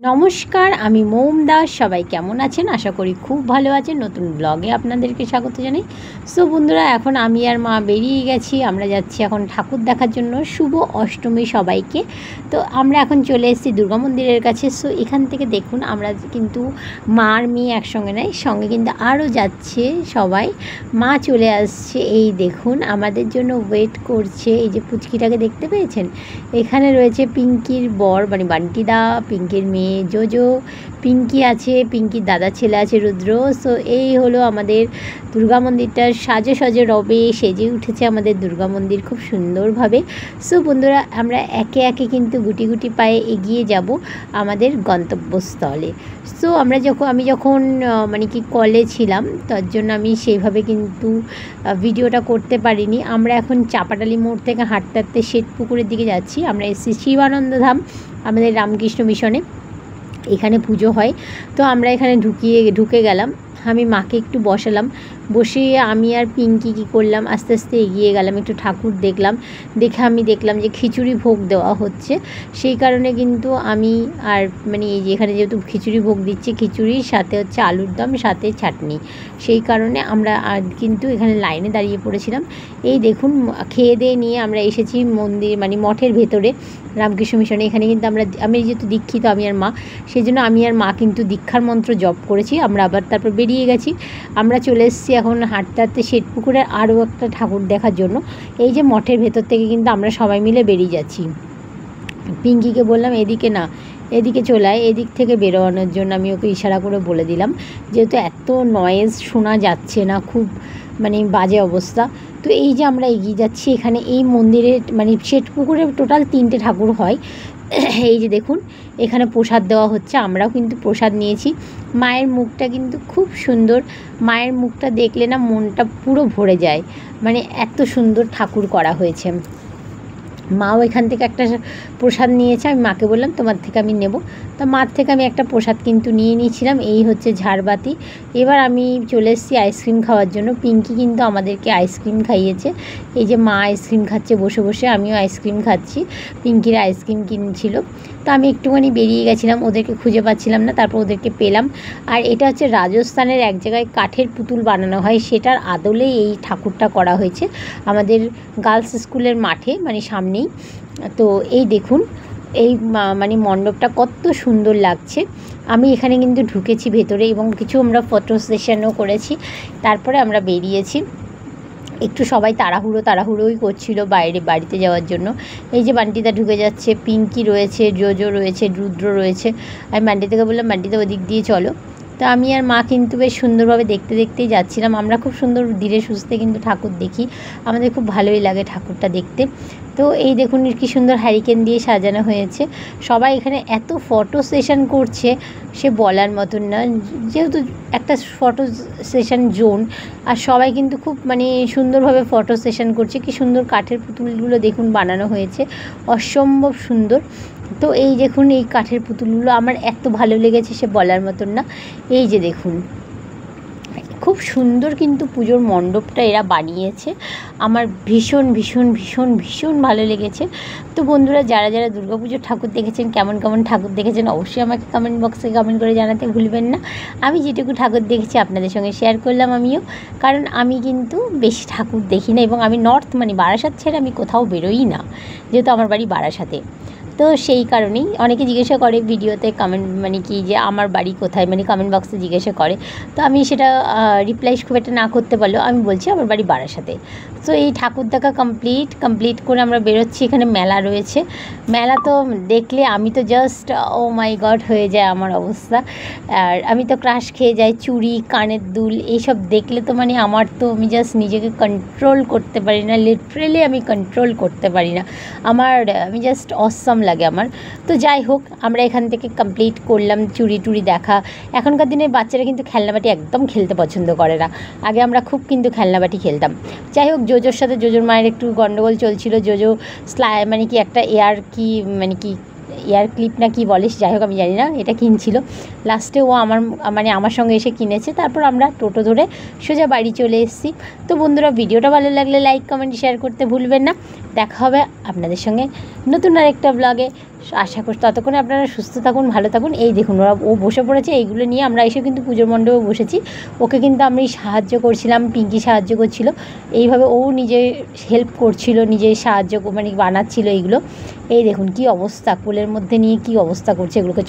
নমস্কার, আমি মৌম দাস। সবাই কেমন আছেন? আশা করি খুব ভালো আছেন। নতুন ব্লগে আপনাদেরকে স্বাগত জানাই। সো বন্ধুরা, এখন আমি আর মা বেরিয়ে গেছি। আমরা যাচ্ছি এখন ঠাকুর দেখার জন্য। শুভ অষ্টমী সবাইকে। তো আমরা এখন চলে এসেছি দুর্গা মন্দিরের কাছে। সো এখান থেকে দেখুন, আমরা কিন্তু মা আর মেয়ে একসঙ্গে নয়, সঙ্গে কিন্তু আরও যাচ্ছে সবাই। মা চলে আসছে, এই দেখুন আমাদের জন্য ওয়েট করছে। এই যে পুচকিটাকে দেখতে পেয়েছেন, এখানে রয়েছে পিঙ্কির বর মানে বান্টিদা, পিঙ্কির মেয়ে জোজো, পিঙ্কি আছে, পিঙ্কির দাদা ছেলে আছে রুদ্র। সো এই হলো আমাদের দুর্গা মন্দিরটা। সাজে সাজে রবে সেজে উঠেছে আমাদের দুর্গা মন্দির খুব সুন্দরভাবে। সো বন্ধুরা, আমরা একে একে কিন্তু গুটি গুটি পায়ে এগিয়ে যাব আমাদের গন্তব্যস্থলে। সো আমি যখন মানে কি কলে ছিলাম, তার জন্য আমি সেইভাবে কিন্তু ভিডিওটা করতে পারিনি। আমরা এখন চাপাটালি মোড় থেকে হাঁটতে হাঁটতে শ্বেতপুকুরের দিকে যাচ্ছি। আমরা এসেছি শিবানন্দ ধাম, আমাদের রামকৃষ্ণ মিশনে। এখানে পুজো হয়। তো আমরা এখানে ঢুকে গেলাম। আমি মাকে একটু বসালাম, বসে আমি আর পিঙ্কি কী করলাম, আস্তে আস্তে এগিয়ে গেলাম, একটু ঠাকুর দেখলাম। আমি দেখলাম যে খিচুড়ি ভোগ দেওয়া হচ্ছে। সেই কারণে কিন্তু আমি আর মানে এই যে এখানে যেহেতু খিচুড়ি ভোগ দিচ্ছে, খিচুড়ির সাথে হচ্ছে আলুর দম, সাথে চাটনি। সেই কারণে আমরা আর কিন্তু এখানে লাইনে দাঁড়িয়ে পড়েছিলাম। এই দেখুন, খেয়ে দিয়ে নিয়ে আমরা এসেছি মন্দির মানে মঠের ভেতরে, রামকৃষ্ণ মিশনে। এখানে কিন্তু আমি যেহেতু দীক্ষিত, আমি আর মা, সেই জন্য আমি আর মা কিন্তু দীক্ষার মন্ত্র জপ করেছি। আমরা আবার তারপর বেরিয়ে গেছি। আমরা চলে এসেছি এখন হাঁটতে হাঁটতে শ্বেতপুকুরের আরও একটা ঠাকুর দেখার জন্য। এই যে মঠের ভেতর থেকে কিন্তু আমরা সবাই মিলে বেরিয়ে যাচ্ছি। পিঙ্কিকে বললাম এদিকে না, এদিকে চলে আয়, এদিক থেকে বেরোনোর জন্য আমি ওকে ইশারা করে বলে দিলাম, যেহেতু এত নয়েজ শোনা যাচ্ছে না, খুব মানে বাজে অবস্থা। তো এই যে আমরা এগিয়ে যাচ্ছি, এখানে এই মন্দিরে মানে শ্বেতপুকুরে টোটাল 3টে ঠাকুর হয়। এই যে দেখুন, এখানে প্রসাদ দেওয়া হচ্ছে, আমরাও কিন্তু প্রসাদ নিয়েছি। মায়ের মুখটা কিন্তু খুব সুন্দর। মায়ের মুখটা দেখলে না মনটা পুরো ভরে যায়, মানে এত সুন্দর ঠাকুর করা হয়েছে। মাও এখান থেকে একটা প্রসাদ নিয়েছে। আমি মাকে বললাম তোমার থেকে আমি নেব। তা মার থেকে আমি একটা প্রসাদ কিন্তু নিয়ে নিয়েছিলাম। এই হচ্ছে ঝাড়বাতি। এবার আমি চলে এসেছি আইসক্রিম খাওয়ার জন্য। পিঙ্কি কিন্তু আমাদেরকে আইসক্রিম খাইয়েছে। এই যে মা আইসক্রিম খাচ্ছে বসে বসে, আমিও আইসক্রিম খাচ্ছি। পিঙ্কির আইসক্রিম কিনছিল। তো আমি একটুখানি বেরিয়ে গেছিলাম, ওদেরকে খুঁজে পাচ্ছিলাম না, তারপর ওদেরকে পেলাম। আর এটা হচ্ছে রাজস্থানের এক জায়গায় কাঠের পুতুল বানানো হয়, সেটার আদলেই এই ঠাকুরটা করা হয়েছে আমাদের গার্লস স্কুলের মাঠে, মানে সামনেই। তো এই দেখুন, এই মানে মণ্ডপটা কত সুন্দর লাগছে। আমি এখানে কিন্তু ঢুকেছি ভেতরে, এবং কিছু আমরা ফটো সেশনও করেছি। তারপরে আমরা বেরিয়েছি। একটু সবাই তাড়াহুড়োই করছিল বাড়িতে যাওয়ার জন্য। এই যে বান্টিদা ঢুকে যাচ্ছে, পিঙ্কি রয়েছে, জোজো রয়েছে, রুদ্র রয়েছে। আমি বান্টিদাকে বললাম, বান্টিদা ওদিক দিয়ে চলো। তো আমি আর মা কিন্তু বেশ সুন্দরভাবে দেখতেই যাচ্ছিলাম। আমরা খুব সুন্দর ধীরে সুস্থে কিন্তু ঠাকুর দেখি, আমাদের খুব ভালোই লাগে ঠাকুরটা দেখতে। তো এই দেখুন কী সুন্দর হ্যারিকেন দিয়ে সাজানো হয়েছে। সবাই এখানে এত ফটো সেশন করছে, সে বলার মতন না। যেহেতু একটা ফটো সেশন জোন, আর সবাই কিন্তু খুব মানে সুন্দরভাবে ফটো সেশন করছে। কী সুন্দর কাঠের পুতুলগুলো দেখুন বানানো হয়েছে, অসম্ভব সুন্দর। তো এই দেখুন, এই কাঠের পুতুলগুলো আমার এত ভালো লেগেছে, সে বলার মতন না। এই যে দেখুন, খুব সুন্দর কিন্তু পুজোর মণ্ডপটা এরা বানিয়েছে। আমার ভীষণ ভীষণ ভীষণ ভীষণ ভালো লেগেছে। তো বন্ধুরা, যারা যারা দুর্গাপুজোর ঠাকুর দেখেছেন, কেমন কেমন ঠাকুর দেখেছেন, অবশ্যই আমাকে কমেন্ট বক্সে কমেন্ট করে জানাতে ভুলবেন না। আমি যেটুকু ঠাকুর দেখেছি আপনাদের সঙ্গে শেয়ার করলাম আমিও, কারণ আমি কিন্তু বেশি ঠাকুর দেখি না, এবং আমি নর্থ মানে বারাসাত ছেড়ে আমি কোথাও বেরোই না, যেহেতু আমার বাড়ি বারাসাতে। তো সেই কারণেই অনেকে জিজ্ঞাসা করে ভিডিওতে কমেন্ট মানে কি যে আমার বাড়ি কোথায়, মানে কমেন্ট বক্সে জিজ্ঞাসা করে। তো আমি সেটা রিপ্লাই খুব একটা না করতে পারলেও আমি বলছি আমার বাড়ি বারাসাতে। তো এই ঠাকুর দেখা কমপ্লিট করে আমরা বেরোচ্ছি। এখানে মেলা রয়েছে। মেলা তো দেখলে আমি তো জাস্ট ও মাই গড হয়ে যায় আমার অবস্থা। আর আমি তো ক্রাশ খেয়ে যাই। চুড়ি, কানের দুল এইসব দেখলে তো মানে আমার তো আমি জাস্ট নিজেকে কন্ট্রোল করতে পারি না, লিটারেলি আমি কন্ট্রোল করতে পারি না। আমি জাস্ট অসম লাগে আমার। তো যাই হোক, আমরা এখান থেকে কমপ্লিট করলাম চুড়ি টুড়ি দেখা। এখনকার দিনে বাচ্চারা কিন্তু খেলনাবাটি একদম খেলতে পছন্দ করে না। আগে আমরা খুব কিন্তু খেলনাবাটি খেলতাম। যাই হোক, জোজোর সাথে জোজোর মায়ের একটু গন্ডগোল চলছিল। জোজো মানে কি একটা মানে কি এয়ার ক্লিপ না কি বলে, যাই হোক আমি জানি না, এটা কিনছিল। লাস্টে ও আমার সঙ্গে এসে কিনেছে। তারপর আমরা টোটো ধরে সোজা বাড়ি চলে এসেছি। তো বন্ধুরা, ভিডিওটা ভালো লাগলে লাইক কমেন্ট শেয়ার করতে ভুলবেন না। দেখা হবে আপনাদের সঙ্গে নতুন আরেকটা ব্লগে। আশা করছি ততক্ষণে আপনারা সুস্থ থাকুন, ভালো থাকুন। এই দেখুন ও বসে পড়েছে, এইগুলো নিয়ে আমরা এসে কিন্তু পুজোর মণ্ডপে বসেছি। ওকে কিন্তু আমি সাহায্য করছিলাম, পিঙ্কি সাহায্য করছিল, এইভাবে ও নিজে হেল্প করছিল, নিজে সাহায্য মানে বানাচ্ছিল এইগুলো। এই দেখুন কি অবস্থা, কোলের মধ্যে নিয়ে কি অবস্থা করছে এগুলোকে।